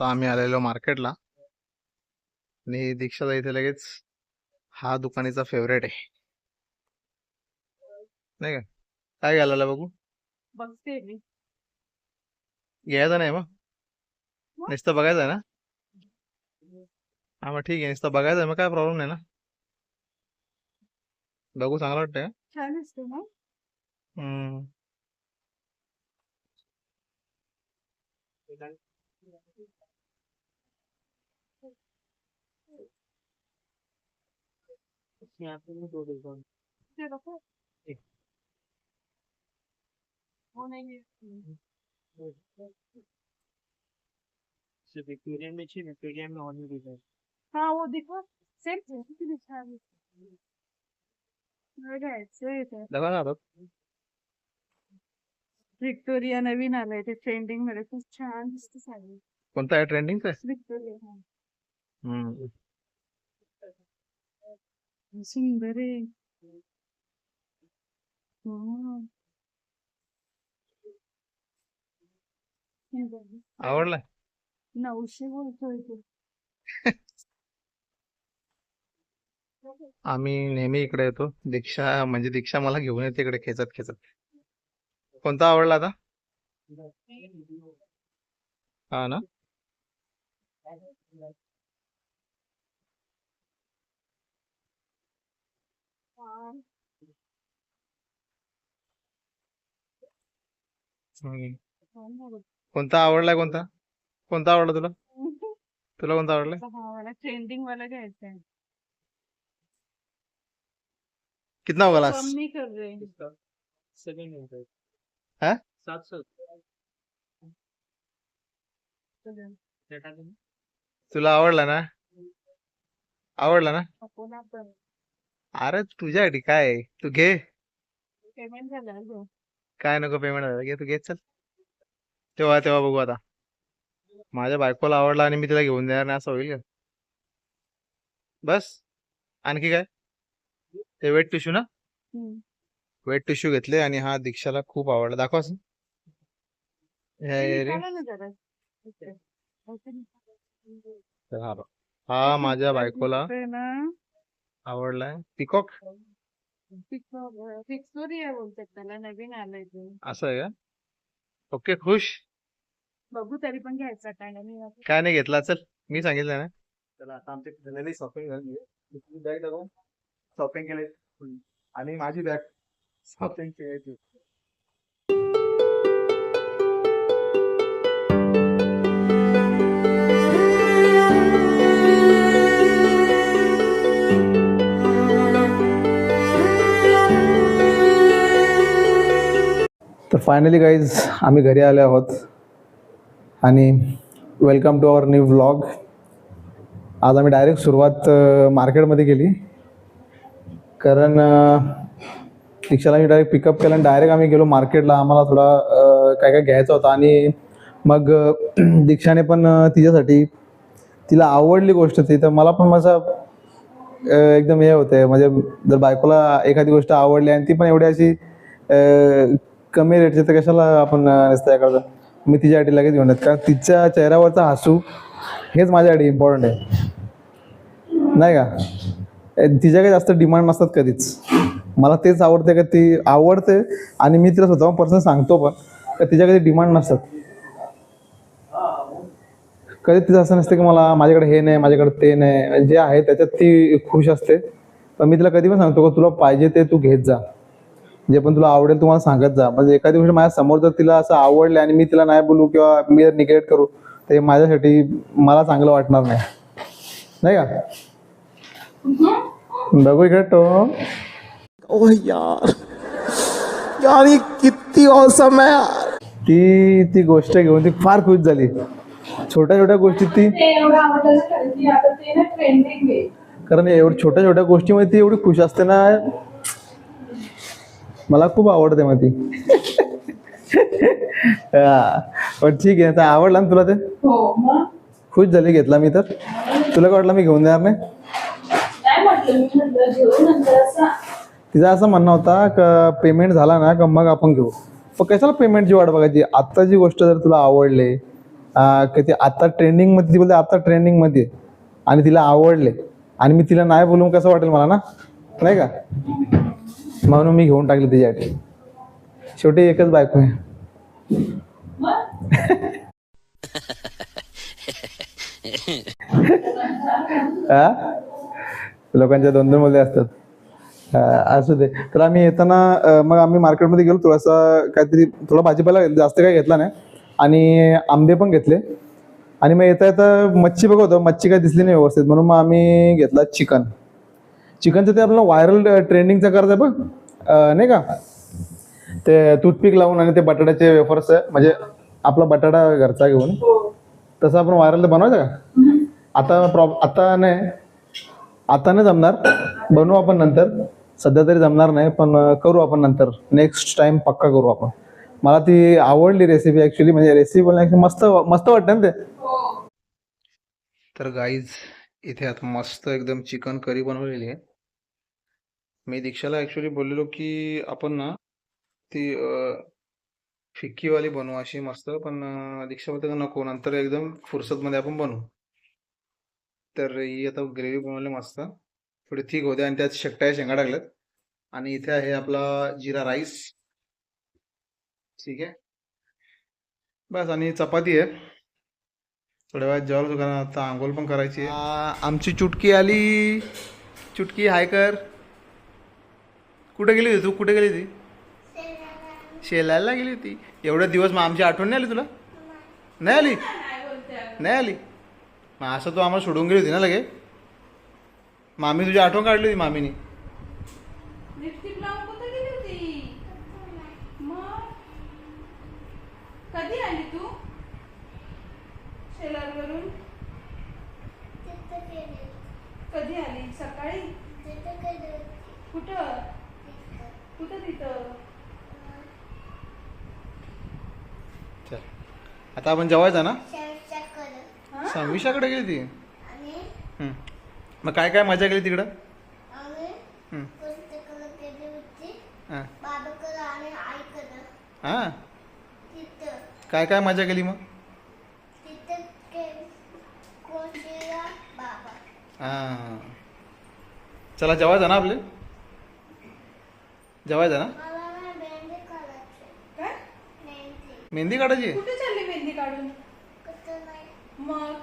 आम्ही आलेलो मार्केटला आणि दीक्षाचा इथे लगेच हा दुकानीचा फेवरेट आहे नाही का? काय घालायला बघू? बघते मी. घ्यायचं नाही मग नुसतं बघायचं आहे ना? हा मग ठीक आहे, नुसतं बघायचं आहे मग काय प्रॉब्लेम नाही ना? बघू चांगलं वाटतंय का? छान असते ना. हम्म. ते बघा. हो नाही. विक्टोरिया में छी, विक्टोरिया में ऑनर भी है। हाँ वो दिखा सेम किती छान घ्यायचं इथे. दाखवा ना आता. विक्टोरिया नवीन आलंय ते ट्रेंडिंग मध्ये खूप छान दिसते साडी. कोणता आहे ट्रेंडिंगचा? विक्टोरिया हम्म. सुंदर आहे. हम्म. हे बघ. आवडलाय? 900 बोलतोय तू. आम्ही नेहमी इकडे येतो. दीक्षा म्हणजे दीक्षा मला घेऊन येते इकडे खेचत खेचत. कोणता आवडला आता? हा ना? हम्म. कोणता आवडलाय? कोणता कोणता आवडला तुला? तुला कोणता आवडलाय? हा मला ट्रेंडिंग वाला घ्यायचा आहे. कितना होगा कम लास्ट? नहीं कर रहे हैं. 700 हाँ? 700 चलो. तुला आवडला ना? आवडला ना? अकोला पण अरे तुझ्यासाठी काय आहे? तू घे. पेमेंट झालं गं. काय नको पेमेंट घे, तू घे चल. तेव्हा तेव्हा बघू आता. माझ्या बायकोला आवडला आणि मी तिला घेऊन देणार नाही असं होईल का? बस. आणखी काय? ते वेट टिश्यू ना? वेट टिश्यू घेतले आणि हा दीक्षाला खूप आवडला. दाखव असं. हे रे. निघाला ना जरा. तर हा माझ्या बायकोला दिसतंय ना. आवडलाय. पिकॉक विक्टोरिया बोलतात त्याला, नवीन आलंय ते. असं आहे का? ओके, खुश. बघू तरी पण घ्यायचा काय नाही. काय नाही घेतला चल, मी सांगितलं ना. चला आता आमची झालेली शॉपिंग झाली. बॅग दाखव. शॉपिंग केली आणि माझी बॅग शॉपिंग केली. तर फायनली गाईज आम्ही घरी आले आहोत आणि welcome to our new vlog. आज आम्ही डायरेक्ट सुरुवात मार्केटमध्ये केली, कारण दीक्षाला मी डायरेक्ट पिकअप केलं आणि डायरेक्ट आम्ही गेलो मार्केटला. आम्हाला थोडा काय काय घ्यायचं होतं आणि मग दीक्षाने पण तिच्यासाठी, तिला आवडली गोष्ट ती, तर मला पण माझं एकदम हे होतं, म्हणजे जर बायकोला एखादी गोष्ट आवडली आणि ती पण एवढी अशी कमी रेटचे, तर कशाला आपण नसतं करतो. मी तिच्यासाठी लगेच घेऊन येत, कारण तिच्या चेहऱ्यावरचा हसू हेच माझ्यासाठी इम्पॉर्टंट आहे नाही का? तिच्या काही जास्त डिमांड नसतात कधीच. मला तेच आवडते का ती आवडते आणि मी तिला स्वतः पर्सनल सांगतो पण का तिच्या कधी डिमांड नसतात. कधी तिचं असं नसतं की मला माझ्याकडे हे नाही, माझ्याकडे ते नाही. जे आहे त्याच्यात ती खुश असते. पण मी तिला कधी पण सांगतो का तुला पाहिजे ते तू घेत जा, जे पण तुला आवडेल तुम्हाला सांगत जा. म्हणजे एखादी गोष्ट माझ्या समोर जर तिला असं आवडलं आणि मी तिला नाही बोलू किंवा मी जर निगेट करू, तर माझ्यासाठी मला चांगलं वाटणार नाही, नाही का? बघू इकडे तो. ओह यार यार ये किती औसम है यार. ती गोष्ट घेऊन ती फार खुश झाली. छोट्या छोट्या गोष्टीत ती, कारण एवढ्या छोट्या छोट्या गोष्टीमध्ये ती एवढी खुश असते ना, मला खूप आवडते मग ती. पण ठीक आहे, आता आवडला ना तुला ते? खुश झाली, घेतला मी. तर तुला काय वाटलं मी घेऊन देणार नाही? तिचं असं म्हणणं होता का पेमेंट झाला ना का मग आपण घेऊ. पण कशाला पेमेंटची वाट बघायची? आत्ता जी गोष्ट जर तुला आवडले ते आता ट्रेंडिंग मध्ये, ती बोलते आता ट्रेंडिंग मध्ये आहे. आणि तिला आवडले आणि मी तिला नाही बोलून कसं वाटेल मला ना, नाही का? म्हणून मी घेऊन टाकली तिच्यासाठी. शेवटी एकच बायको आहे. लोकांच्या 2-2 मुले असतात. असू दे. तर आम्ही येताना मग आम्ही मार्केटमध्ये गेलो, थोडासा काहीतरी थोडा भाजीपाला जास्त काही घेतला नाही आणि आंबे पण घेतले. आणि मग येता येता मच्छी बघत होतो, मच्छी काही दिसली नाही व्यवस्थित, म्हणून मग आम्ही घेतला चिकन. चिकनचं ते आपलं व्हायरल ट्रेंडिंगचं करत आहे बघ, नाही का? ते टूथपिक लावून आणि ते बटाट्याचे वेफर्स, म्हणजे आपला बटाटा घरचा घेऊन तसं आपण व्हायरल बनवायचं का? आता नाही जमणार, बनवू आपण नंतर. सध्या तरी जमणार नाही, पण करू आपण नंतर. नेक्स्ट टाइम पक्का करू आपण. मला ती आवडली रेसिपी ॲक्च्युली, म्हणजे रेसिपी बोलण्यापेक्षा मस्त मस्त वाटतं ना ते. तर गाईज इथे आता मस्त एकदम चिकन करी बनवलेली आहे. मी दीक्षाला ॲक्च्युली बोललेलो की आपण ना ती फिक्कीवाली बनवू अशी मस्त, पण दीक्षा बोलते नको, नंतर एकदम फुरसतमध्ये आपण बनवू. तर ही आता ग्रेव्ही बनवली मस्त, थोडी थिक होते आणि त्यात शेकटाच्या शेंगा टाकल्यात. आणि इथे आहे आपला जिरा राईस, ठीक आहे बस. आणि चपाती आहे. थोड्या वेळात जेवायला कारण आता आंघोळ पण करायची आहे. आमची चुटकी आली. चुटकी हाय कर. कुठे गेली होती तू? कुठे गेली होती? शेलायला गेली होती. एवढे दिवस मग आमची आठवण नाही आली तुला? नाही आली? नाही आली? मग असं तू आम्हाला सोडून गेली होती ना लगे. मामी तुझी आठवण काढली होती मामीने. लिपस्टिक लावून कुठे गेली होती? मग कधी आली तू शेलारवरून? कधी आली? सकाळी? कुठं कुठं तिथं? चल आता आपण जेवायचं ना. हा? संविशाकडे गेली ती. मग काय काय मजा केली तिकडं? हम्म. हा. हा काय काय मजा केली मग? हा चला जेवायचं ना आपले. जेवायचं ना. काय? मेहंदी काढायची. कुठे चालली मेहंदी काढून? मग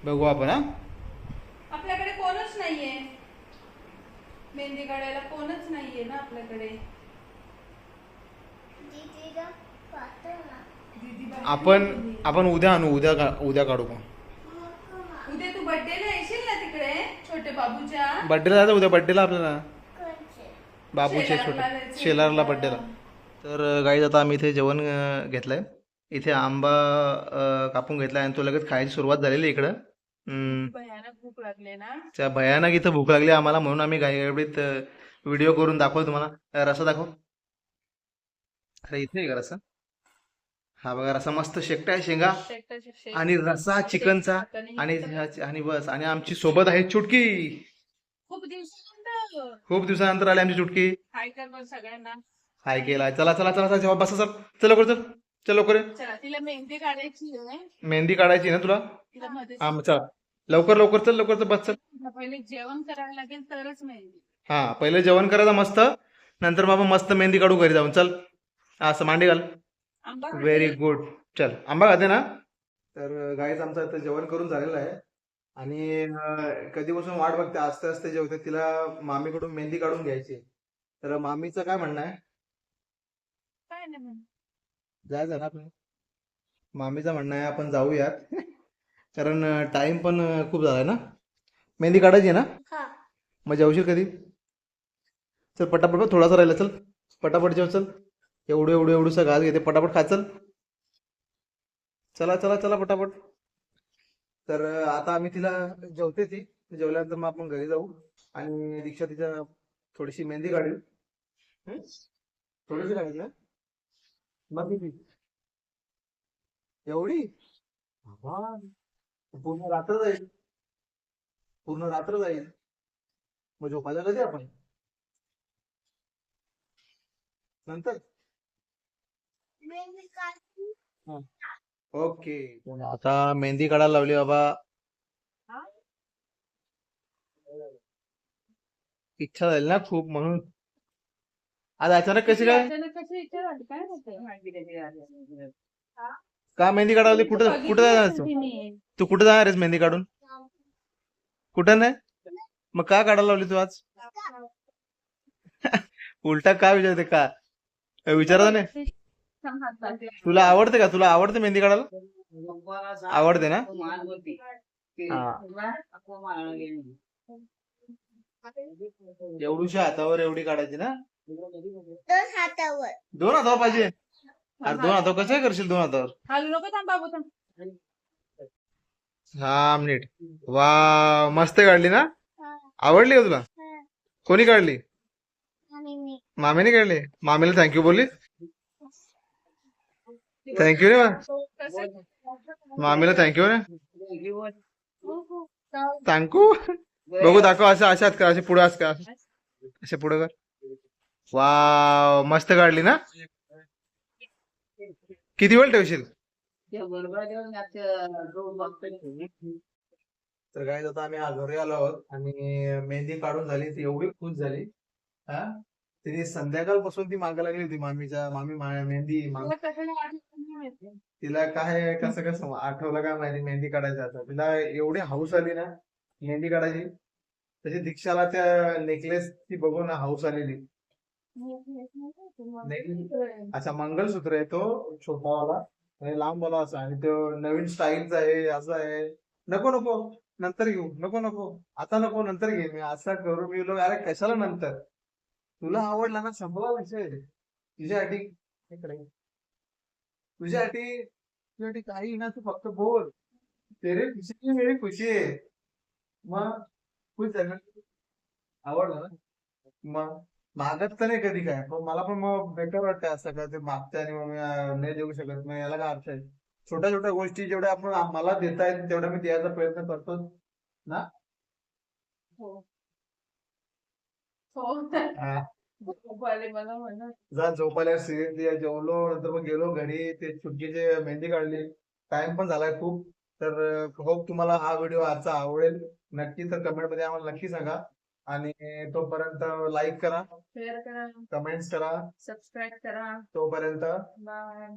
बघू आपण. हा आपल्याकडे कोणच नाहीये मेहंदी काढायला, कोणच नाहीये ना आपल्याकडे. दीदी बाहेर आपण गेली. आपण उद्या आणू. उद्या काढू पण. उद्या तू बर्थडेला येशील ना तिकडे छोटे बाबूच्या? बड्डेला जायचं उद्या. बड्डेला आपल्याला बाबूचे शेलारला छोटे जायचं. शेलारला बड्डेला. तर गाईज आता आम्ही इथे जेवण घेतलंय. इथे आंबा कापून घेतलाय आणि तो लगेच खायची सुरुवात झालेली इकडं. भयानक भूक लागले ना. त्या भयानक इथं भूक लागली आम्हाला, म्हणून आम्ही गडबडीत व्हिडिओ करून दाखवतो तुम्हाला. रसा दाखव. अरे इथे आहे का रसा? हा बघा रसा मस्त शेकटाय शेंगा आणि रसा चिकनचा. आणि बस. आणि आमची सोबत आहे चुटकी. खूप दिवसानंतर खूप दिवसानंतर आली आमची चुटकी. हाय कर मग सगळ्यांना. हाय केलाय. चला चला चला चला जेव्हा बसा. चल चल लवकर. चल चल लवकर ये. चला तिला मेहंदी काढायची आहे. मेहंदी काढायची ना तुला? तिला मध्ये हा मग चला लवकर लवकर. चल लवकर. चल बस चल. तिला पहिले जेवण करायला लागेल तरच मेहंदी. हा पहिले जेवण करायचं मस्त, नंतर मग आपण मस्त मेहंदी काढू घरी जाऊन. चल असं मांडी घाल. आंबा व्हेरी गुड. चल आंबा खाते ना. तर गाईच आमचं आता जेवण करून झालेलं आहे आणि कधीपासून वाट बघते. आस्ते आस्ते जेवते. तिला मामीकडून मेहंदी काढून घ्यायची. तर मामीचं काय म्हणणं आहे? काय नाही म्हणून. जायचं ना आपण. मामीचं म्हणणं आहे आपण जाऊयात कारण टाइम पण खूप झालाय ना. मेहंदी काढायची आहे ना. मग जेवशील कधी? चल पटापट. थोडासा राहिला. चल पटापट जेव. चल एवढूसा घास घेते. पटापट खा. चल चला चला चला पटापट. तर आता आम्ही तिला जेवते. ती जेवल्यानंतर मग आपण घरी जाऊ आणि दीक्षा तिच्या थोडीशी मेहंदी काढू. थोडीशी काढायची ना. मग किती? एवढी? बाबा, पूर्ण रात्र जाईल. पूर्ण रात्र जाईल. मग झोपायला कधी आपण? नंतर. ओके आता मेहंदी काढायला लावली बाबा. इच्छा झाली ना खूप म्हणून. आज अचानक कशी काय अचानक कशी इच्छा झाली काय माहिती? का मेहंदी काढायला कुठं कुठं जाणार आहेस तू? तू कुठं जाणार आहेस मेहंदी काढून? कुठं नाही? मग का काढायला लावली तू आज? उलटा का विचारते का? विचारत नाही. तुला आवडते का? तुला आवडते मेहंदी काढायला? आवडते ना? एवढीशा हातावर एवढी काढायची ना? 2 हातावर. 2 हातावर पाहिजे. अरे 2 हातावर कसं काय करशील 2 हातावर? हलू नको, थांब बाबू थांब. 6 मिनिट. वा मस्त काढली ना? आवडली का तुला? कोणी काढली? आणि मी. मामीने काढली. मामीला थँक्यू बोलली. थँक्यू रे मामीला थँक्यू रे. थँक्यू. बघू दाखव असं अशात कर. असे पुढे असं कर. असे पुढे कर. वा मस्त काढली ना? किती वेळ ठेवशील? तर काय आता आम्ही घरी आलो आहोत आणि मेहंदी काढून झाली. ती एवढी खुश झाली. हा तिने संध्याकाळपासून ती मागे लागली होती मामी मेहंदी तिला काय कसं कसं आठवलं काय माहिती मेहंदी काढायचं आता. तिला एवढी हौस आली ना मेहंदी काढायची. तशी दीक्षाला त्या नेकलेस ती बघून हौस आलेली. अच्छा मंगलसूत्र आहे तो छोटावाला आणि लांबवाला असा आणि तो नवीन स्टाईलचा आहे असं आहे. नको नको नंतर घेऊ. नको नको आता नको नंतर घे. मी असा करू मी अरे कशाला नंतर. तुला आवडला ना संपला विषय. तुझ्यासाठी तुझ्यासाठी काही ना तू फक्त बोल. तेरे खुशी मेरी खुशी आहे. मग खुश झालं. आवडलं ना? मग मागत तर नाही कधी काय पण मला पण मग बेटर वाटतं असं काय ते मागते आणि मग मी नाही देऊ शकत. मग याला काय अर्थ आहे? छोट्या छोट्या गोष्टी जेवढ्या आपण मला देता येईल तेवढ्या मी द्यायचा प्रयत्न करतो ना. हो तर हा. मला म्हणा. जा झोपायला सिरियल जेवलो नंतर मग गेलो घरी. ते चुटकीचे मेहंदी काढली. टाइम पण झालाय खूप. तर होप तुम्हाला हा व्हिडिओ आजचा आवडेल. नक्की तर कमेंट मध्ये आम्हाला नक्की सांगा आणि तोपर्यंत लाईक करा शेअर करा, कमेंट्स करा. सबस्क्राईब करा. तोपर्यंत बाय.